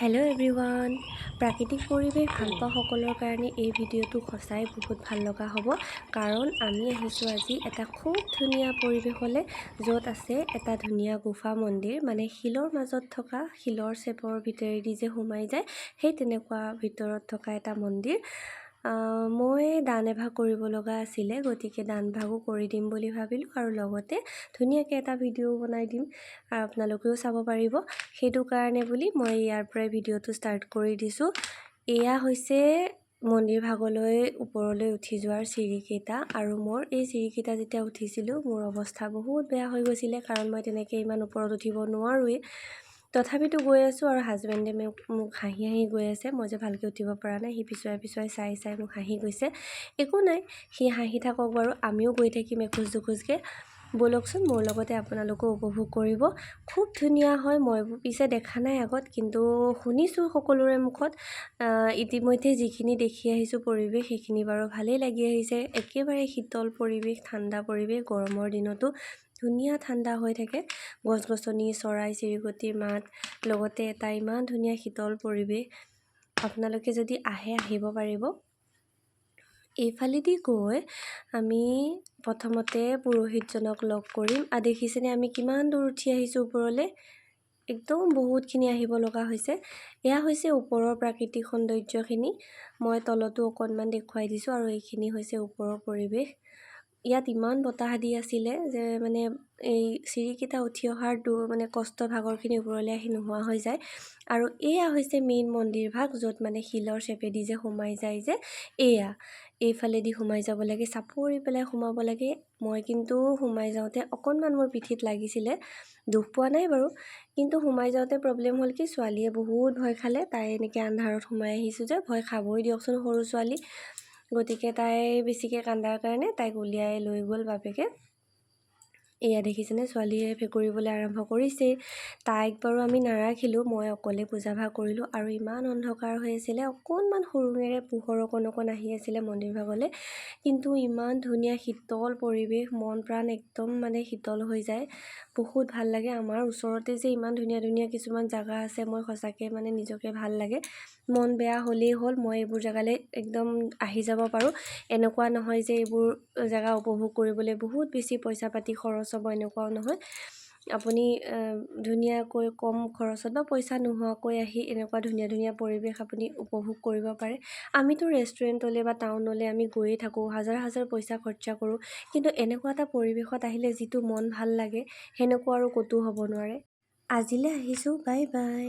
Hello' everyone, প্ৰাকৃতিক পৰিৱেশ ভাল পোৱা সকলৰ কাৰণে এই ভিডিঅ'টো সঁচাই বহুত ভাল লগা হ'ব। কাৰণ আমি আহিছোঁ আজি এটা খুব ধুনীয়া পৰিৱেশলৈ, য'ত আছে এটা ধুনীয়া গুফা মন্দিৰ, মানে শিলৰ মাজত থকা, শিলৰ চেপৰ ভিতৰেদি যে সোমাই যায়, সেই তেনেকুৱা ভিতৰত থকা এটা মন্দিৰ। মই দান এভাগ কৰিব লগা আছিলে, গতিকে দান ভাগো কৰি দিম বুলি ভাবিলোঁ আৰু লগতে ধুনীয়াকৈ এটা ভিডিঅ' বনাই দিম আৰু আপোনালোকেও চাব পাৰিব। সেইটো কাৰণে বুলি মই ইয়াৰ পৰাই ভিডিঅ'টো ষ্টাৰ্ট কৰি দিছোঁ। এয়া হৈছে মন্দিৰ ভাগলৈ ওপৰলৈ উঠি যোৱাৰ চিৰিকেইটা, আৰু মোৰ এই চিৰিকেইটা যেতিয়া উঠিছিলোঁ মোৰ অৱস্থা বহুত বেয়া হৈ গৈছিলে, কাৰণ মই তেনেকৈ ইমান ওপৰত উঠিব নোৱাৰোৱেই। তথাপিতো গৈ আছোঁ আৰু হাজবেণ্ডে মোক হাঁহি হাঁহি গৈ আছে, মই যে ভালকৈ উঠিব পৰা নাই। সি পিছুৱাই পিছুৱাই চাই চাই মোক হাঁহি গৈছে। একো নাই, সি হাঁহি থাকক বাৰু, আমিও গৈ থাকিম এখোজ দুখোজকৈ। ব'লকচোন, মোৰ লগতে আপোনালোকেও উপভোগ কৰিব। খুব ধুনীয়া হয়। মই পিছে দেখা নাই আগত, কিন্তু শুনিছোঁ সকলোৰে মুখত। ইতিমধ্যে যিখিনি দেখি আহিছোঁ পৰিৱেশ, সেইখিনি বাৰু ভালেই লাগি আহিছে। একেবাৰে শীতল পৰিৱেশ, ঠাণ্ডা পৰিৱেশ, গৰমৰ দিনতো ধুনীয়া ঠাণ্ডা হৈ থাকে। গছ গছনি, চৰাই চিৰিকটিৰ মাত, লগতে এটা ইমান ধুনীয়া শীতল পৰিৱেশ। আপোনালোকে যদি আহিব পাৰিব। এইফালেদি গৈ আমি প্ৰথমতে পুৰোহিতজনক লগ কৰিম। দেখিছেনে আমি কিমান দূৰ উঠি আহিছোঁ ওপৰলৈ, একদম বহুতখিনি আহিব লগা হৈছে। এয়া হৈছে ওপৰৰ প্ৰাকৃতিক সৌন্দৰ্যখিনি। মই তলতো অকণমান দেখুৱাই দিছোঁ, আৰু এইখিনি হৈছে ওপৰৰ পৰিৱেশ। ইয়াত ইমান বতাহ দি আছিলে যে মানে এই চিৰিকেইটা উঠি অহাৰ মানে কষ্ট ভাগৰখিনি ওপৰলৈ আহি নোহোৱা হৈ যায়। আৰু এয়া হৈছে মেইন মন্দিৰ ভাগ, য'ত মানে শিলৰ চেপেদি যে সোমাই যায় যে, এইফালেদি সোমাই যাব লাগে, চাপৰি পেলাই সোমাব লাগে। মই কিন্তু সোমাই যাওঁতে অকণমান মোৰ পিঠিত লাগিছিলে, দুখ পোৱা নাই বাৰু, কিন্তু সোমাই যাওঁতে প্ৰব্লেম হ'ল কি, ছোৱালীয়ে বহুত ভয় খালে। তাই এনেকৈ আন্ধাৰত সোমাই আহিছোঁ যে, ভয় খাবই দিয়কচোন, সৰু ছোৱালী। গতিকে তাই বেছিকৈ কান্দাৰ কাৰণে তাইক উলিয়াই লৈ গ'ল বাপেকে। এয়া দেখিছেনে, ছোৱালীয়ে ভেকুৰিবলৈ আৰম্ভ কৰিছেই। তাইক বাৰু আমি নাৰাখিলোঁ, মই অকলে পূজা ভাগ কৰিলোঁ। আৰু ইমান অন্ধকাৰ হৈ আছিলে, অকণমান সৰুঙেৰে পোহৰ অকণ অকণ আহি আছিলে মন্দিৰ ভাগলৈ, কিন্তু ইমান ধুনীয়া শীতল পৰিৱেশ, মন প্ৰাণ একদম মানে শীতল হৈ যায়। বহুত ভাল লাগে। আমাৰ ওচৰতে যে ইমান ধুনীয়া ধুনীয়া কিছুমান জেগা আছে, মই সঁচাকৈ মানে নিজকে ভাল লাগে। মন বেয়া হ'লেই হ'ল, মই এইবোৰ জেগালৈ একদম আহি যাব পাৰোঁ। এনেকুৱা নহয় যে এইবোৰ জেগা উপভোগ কৰিবলৈ বহুত বেছি পইচা পাতি খৰচ হ'ব, এনেকুৱাও নহয়। আপুনি ধুনীয়াকৈ কম খৰচত বা পইচা নোহোৱাকৈ আহি এনেকুৱা ধুনীয়া ধুনীয়া পৰিৱেশ আপুনি উপভোগ কৰিব পাৰে। আমিতো ৰেষ্টুৰেণ্টলৈ বা টাউনলৈ আমি গৈয়ে থাকোঁ, হাজাৰ হাজাৰ পইচা খৰচা কৰোঁ, কিন্তু এনেকুৱা এটা পৰিৱেশত আহিলে যিটো মন ভাল লাগে, সেনেকুৱা আৰু ক'তো হ'ব নোৱাৰে। আজিলৈ আহিছোঁ, বাই বাই।